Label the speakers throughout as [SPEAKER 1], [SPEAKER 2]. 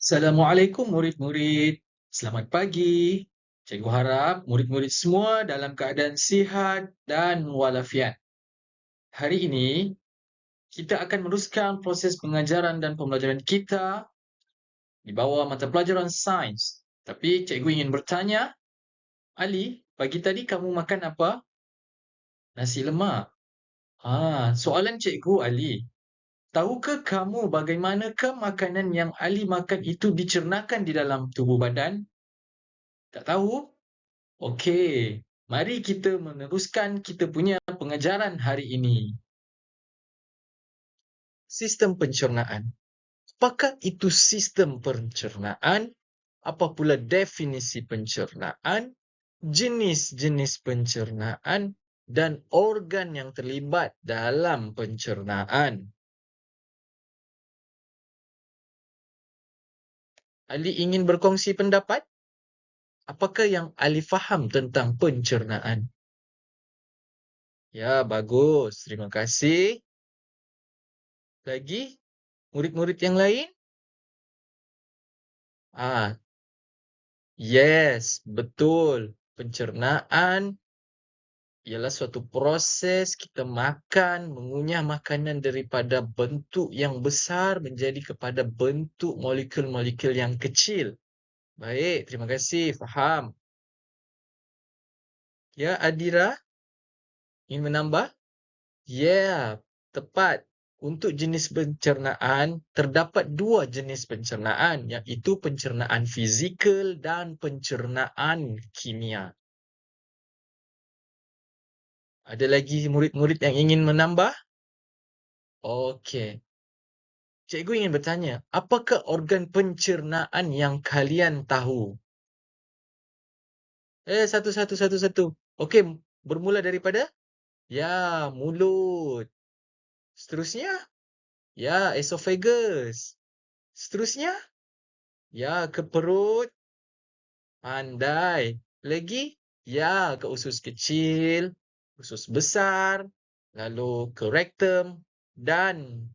[SPEAKER 1] Assalamualaikum murid-murid. Selamat pagi. Cikgu harap murid-murid semua dalam keadaan sihat dan walafiat. Hari ini kita akan meneruskan proses pengajaran dan pembelajaran kita di bawah mata pelajaran sains. Tapi cikgu ingin bertanya, Ali, pagi tadi kamu makan apa? Nasi lemak. Soalan cikgu Ali. Tahukah kamu bagaimanakah makanan yang Ali makan itu dicernakan di dalam tubuh badan? Tak tahu? Okey, mari kita meneruskan kita punya pengajaran hari ini. Sistem pencernaan. Apakah itu sistem pencernaan? Apa pula definisi pencernaan? Jenis-jenis pencernaan dan organ yang terlibat dalam pencernaan. Ali ingin berkongsi pendapat? Apakah yang Ali faham tentang pencernaan? Ya, bagus. Terima kasih. Lagi, murid-murid yang lain? Ah, yes, betul. Pencernaan ialah suatu proses kita makan, mengunyah makanan daripada bentuk yang besar menjadi kepada bentuk molekul-molekul yang kecil. Baik, terima kasih. Faham. Ya, Adira, ingin menambah? Ya, tepat. Untuk jenis pencernaan, terdapat dua jenis pencernaan, iaitu pencernaan fizikal dan pencernaan kimia. Ada lagi murid-murid yang ingin menambah? Okey. Cikgu ingin bertanya, apakah organ pencernaan yang kalian tahu? Satu-satu. Okey, bermula daripada? Ya, mulut. Seterusnya? Ya, esophagus. Seterusnya? Ya, ke perut. Pandai. Lagi? Ya, ke usus kecil, usus besar, lalu ke rektum dan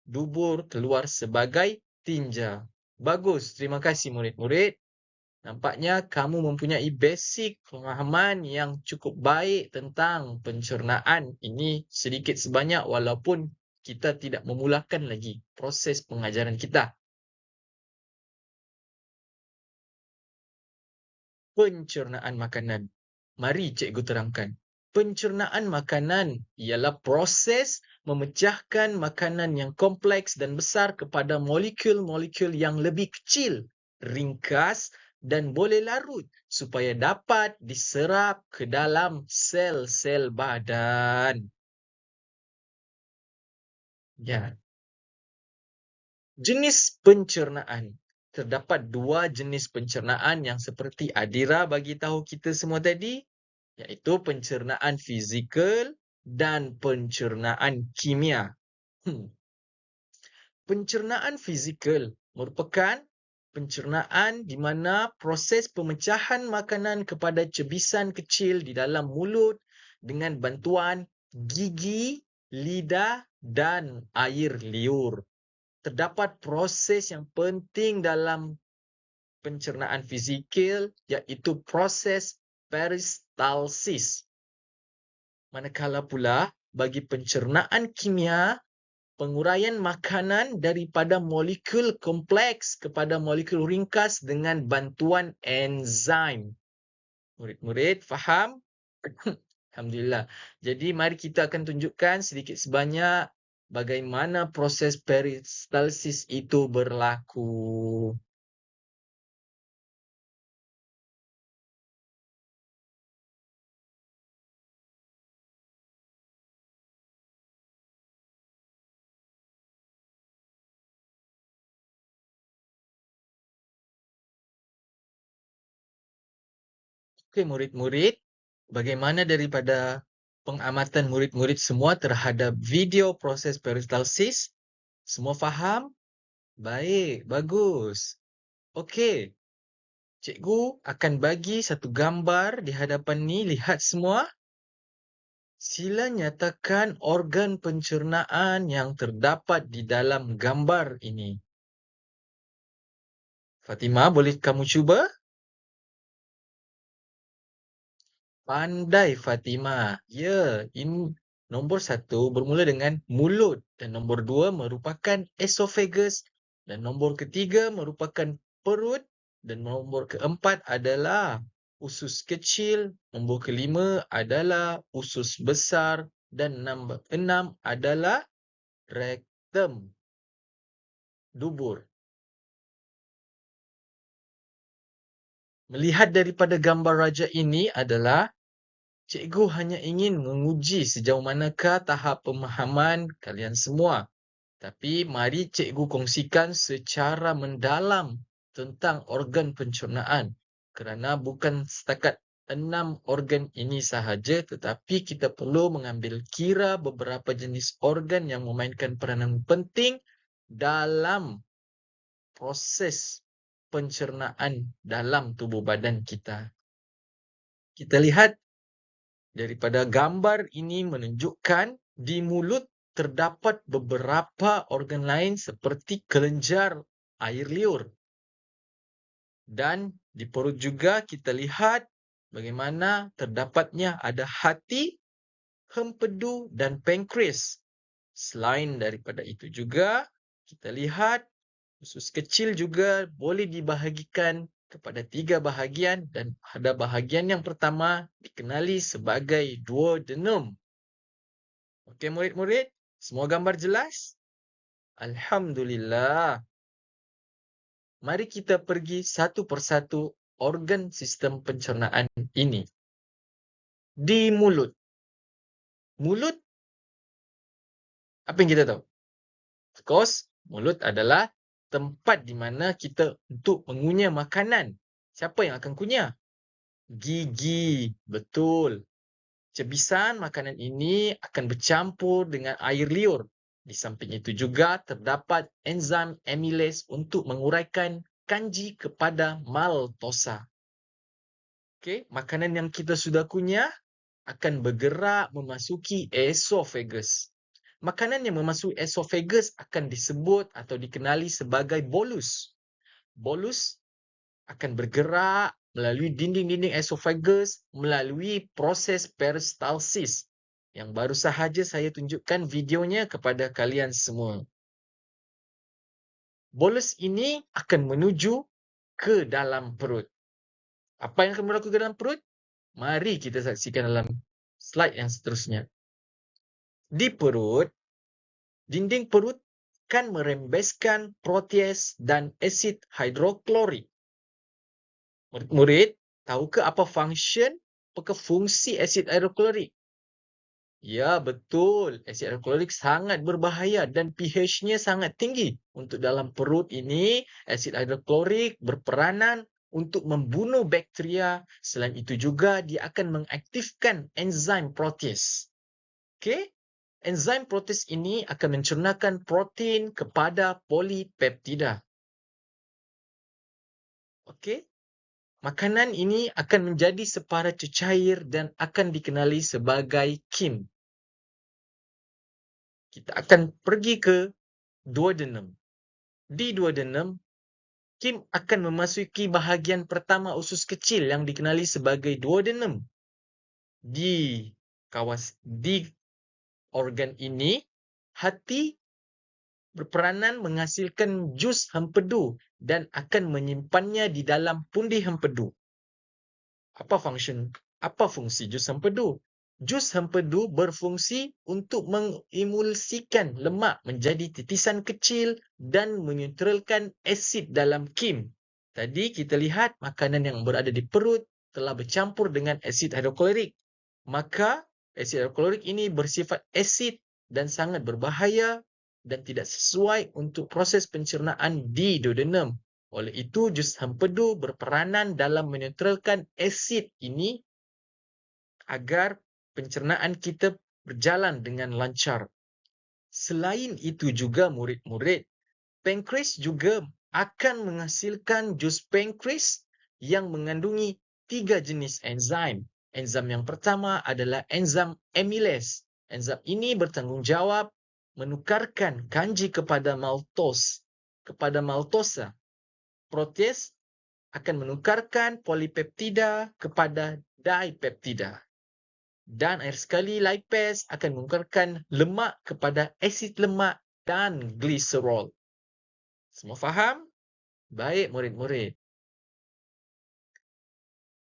[SPEAKER 1] dubur keluar sebagai tinja. Bagus, terima kasih murid-murid. Nampaknya kamu mempunyai basic pemahaman yang cukup baik tentang pencernaan ini sedikit sebanyak walaupun kita tidak memulakan lagi proses pengajaran kita. Pencernaan makanan. Mari cikgu terangkan. Pencernaan makanan ialah proses memecahkan makanan yang kompleks dan besar kepada molekul-molekul yang lebih kecil, ringkas dan boleh larut supaya dapat diserap ke dalam sel-sel badan. Ya. Jenis pencernaan. Terdapat dua jenis pencernaan yang seperti Adira bagi tahu kita semua tadi, iaitu pencernaan fizikal dan pencernaan kimia. Pencernaan fizikal merupakan pencernaan di mana proses pemecahan makanan kepada cebisan kecil di dalam mulut dengan bantuan gigi, lidah dan air liur. Terdapat proses yang penting dalam pencernaan fizikal iaitu proses peristalsis. Manakala pula bagi pencernaan kimia, penguraian makanan daripada molekul kompleks kepada molekul ringkas dengan bantuan enzim. Murid-murid faham? Alhamdulillah. Jadi mari kita akan tunjukkan sedikit sebanyak bagaimana proses peristalsis itu berlaku. Okey murid-murid, bagaimana daripada pengamatan murid-murid semua terhadap video proses peristalsis? Semua faham? Baik, bagus. Okey. Cikgu akan bagi satu gambar di hadapan ni, lihat semua. Sila nyatakan organ pencernaan yang terdapat di dalam gambar ini. Fatimah, boleh kamu cuba? Pandai Fatimah. Ya, ini nombor satu bermula dengan mulut dan nombor dua merupakan esophagus dan nombor ketiga merupakan perut dan nombor keempat adalah usus kecil, nombor kelima adalah usus besar dan nombor enam adalah rektum, dubur. Melihat daripada gambar raja ini adalah cikgu hanya ingin menguji sejauh manakah tahap pemahaman kalian semua. Tapi mari cikgu kongsikan secara mendalam tentang organ pencernaan. Kerana bukan setakat 6 organ ini sahaja, tetapi kita perlu mengambil kira beberapa jenis organ yang memainkan peranan penting dalam proses pencernaan dalam tubuh badan kita. Kita lihat daripada gambar ini menunjukkan di mulut terdapat beberapa organ lain seperti kelenjar air liur. Dan di perut juga kita lihat bagaimana terdapatnya ada hati, hempedu dan pankreas. Selain daripada itu juga, kita lihat usus kecil juga boleh dibahagikan kepada 3 bahagian dan pada bahagian yang pertama dikenali sebagai duodenum. Okey murid-murid, semua gambar jelas? Alhamdulillah. Mari kita pergi satu persatu organ sistem pencernaan ini. Di mulut. Mulut, apa yang kita tahu? Of course, mulut adalah tempat di mana kita untuk mengunyah makanan. Siapa yang akan kunyah? Gigi. Betul. Cebisan makanan ini akan bercampur dengan air liur. Di samping itu juga terdapat enzim amylase untuk menguraikan kanji kepada maltosa. Okey, makanan yang kita sudah kunyah akan bergerak memasuki esophagus. Makanan yang memasuki esophagus akan disebut atau dikenali sebagai bolus. Bolus akan bergerak melalui dinding-dinding esophagus melalui proses peristalsis yang baru sahaja saya tunjukkan videonya kepada kalian semua. Bolus ini akan menuju ke dalam perut. Apa yang akan berlaku ke dalam perut? Mari kita saksikan dalam slide yang seterusnya. Di perut, dinding perut akan merembeskan proteas dan asid hidroklorik. Murid, tahukah apa apakah fungsi asid hidroklorik? Ya, betul. Asid hidroklorik sangat berbahaya dan pH-nya sangat tinggi. Untuk dalam perut ini, asid hidroklorik berperanan untuk membunuh bakteria. Selain itu juga, dia akan mengaktifkan enzim protease. Okey? Enzim protease ini akan mencernakan protein kepada polipeptida. Okey? Makanan ini akan menjadi separa cecair dan akan dikenali sebagai kim. Kita akan pergi ke duodenum. Di duodenum, kim akan memasuki bahagian pertama usus kecil yang dikenali sebagai duodenum. Di organ ini, hati berperanan menghasilkan jus hempedu dan akan menyimpannya di dalam pundi hempedu. Apa fungsi jus hempedu? Jus hempedu berfungsi untuk mengemulsikan lemak menjadi titisan kecil dan menetralkan asid dalam kim. Tadi kita lihat makanan yang berada di perut telah bercampur dengan asid hidroklorik. Maka asid hidroklorik ini bersifat asid dan sangat berbahaya dan tidak sesuai untuk proses pencernaan di duodenum. Oleh itu, jus hempedu berperanan dalam menetralkan asid ini agar pencernaan kita berjalan dengan lancar. Selain itu juga murid-murid, pankreas juga akan menghasilkan jus pankreas yang mengandungi 3 jenis enzim. Enzim yang pertama adalah enzim amylase. Enzim ini bertanggungjawab menukarkan kanji kepada maltosa. protease akan menukarkan polipeptida kepada dipeptida. Dan akhir sekali, lipase akan menukarkan lemak kepada asid lemak dan gliserol. Semua faham? Baik, murid-murid.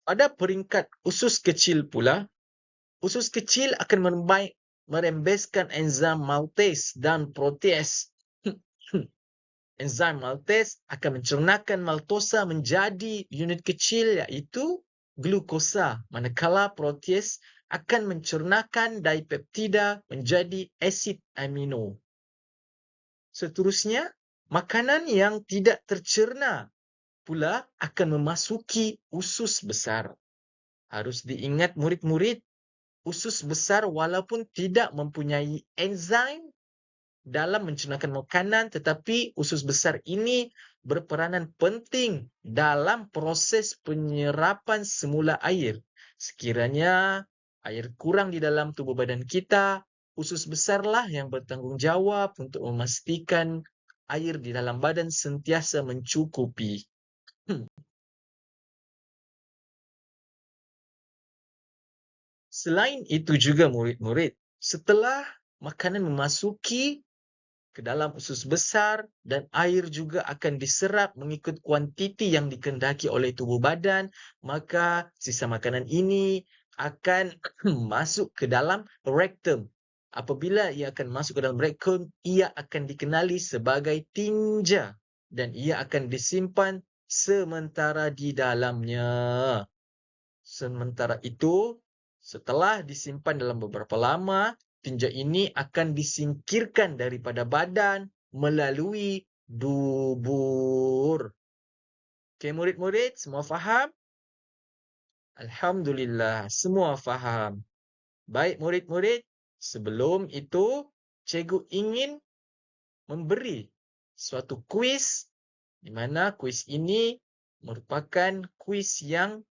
[SPEAKER 1] Pada peringkat usus kecil pula, usus kecil akan merembeskan enzim maltase dan protease. Enzim maltase akan mencernakan maltosa menjadi unit kecil iaitu glukosa, manakala protease akan mencernakan dipeptida menjadi asid amino. Seterusnya, makanan yang tidak tercerna pula akan memasuki usus besar. Harus diingat murid-murid, usus besar walaupun tidak mempunyai enzim dalam mencernakan makanan, tetapi usus besar ini berperanan penting dalam proses penyerapan semula air. Sekiranya air kurang di dalam tubuh badan kita, usus besarlah yang bertanggungjawab untuk memastikan air di dalam badan sentiasa mencukupi. Selain itu juga murid-murid, setelah makanan memasuki ke dalam usus besar dan air juga akan diserap mengikut kuantiti yang dikehendaki oleh tubuh badan, maka sisa makanan ini akan masuk ke dalam rektum. Apabila ia akan masuk ke dalam rektum, ia akan dikenali sebagai tinja dan ia akan disimpan sementara di dalamnya. Sementara itu, setelah disimpan dalam beberapa lama, tinja ini akan disingkirkan daripada badan melalui dubur. Okey, murid-murid, semua faham? Alhamdulillah, semua faham. Baik, murid-murid, sebelum itu, cikgu ingin memberi suatu kuis di mana kuis ini merupakan kuis yang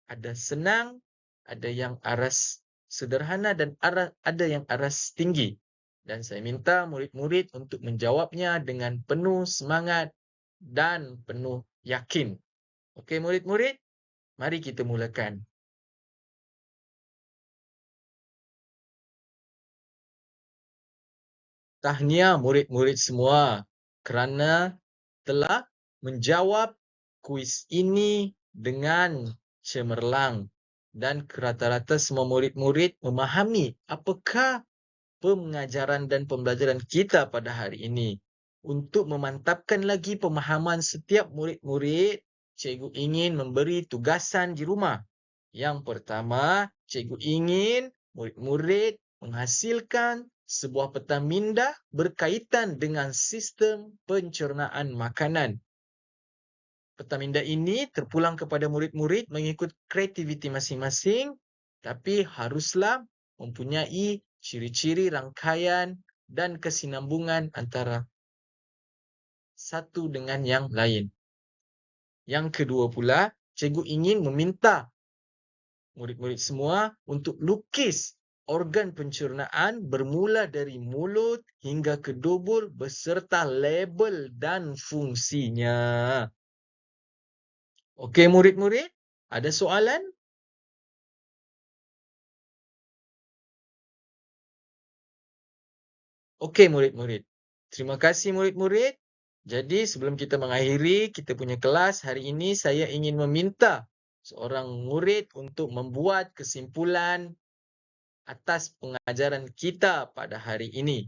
[SPEAKER 1] ada senang, ada yang aras sederhana dan ada yang aras tinggi. Dan saya minta murid-murid untuk menjawabnya dengan penuh semangat dan penuh yakin. Okey murid-murid, mari kita mulakan. Tahniah murid-murid semua kerana telah menjawab kuis ini dengan cemerlang. Dan rata-rata semua murid-murid memahami apakah pengajaran dan pembelajaran kita pada hari ini. Untuk memantapkan lagi pemahaman setiap murid-murid, cikgu ingin memberi tugasan di rumah. Yang pertama, cikgu ingin murid-murid menghasilkan sebuah peta minda berkaitan dengan sistem pencernaan makanan. Peta minda ini terpulang kepada murid-murid mengikut kreativiti masing-masing, tapi haruslah mempunyai ciri-ciri rangkaian dan kesinambungan antara satu dengan yang lain. Yang kedua pula, cikgu ingin meminta murid-murid semua untuk lukis organ pencernaan bermula dari mulut hingga ke dubur beserta label dan fungsinya. Okey murid-murid, ada soalan? Okey murid-murid. Terima kasih murid-murid. Jadi sebelum kita mengakhiri kita punya kelas hari ini, saya ingin meminta seorang murid untuk membuat kesimpulan atas pengajaran kita pada hari ini.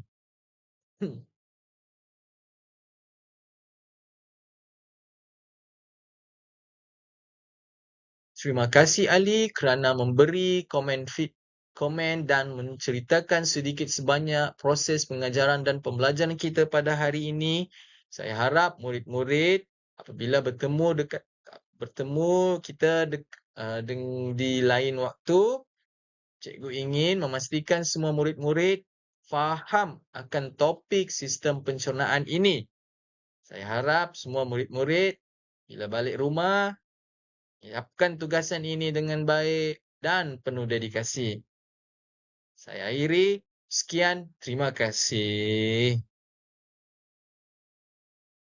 [SPEAKER 1] Terima kasih Ali kerana memberi komen dan menceritakan sedikit sebanyak proses pengajaran dan pembelajaran kita pada hari ini. Saya harap murid-murid apabila bertemu kita di lain waktu, cikgu ingin memastikan semua murid-murid faham akan topik sistem pencernaan ini. Saya harap semua murid-murid bila balik rumah siapkan tugasan ini dengan baik dan penuh dedikasi. Saya akhiri. Sekian. Terima kasih.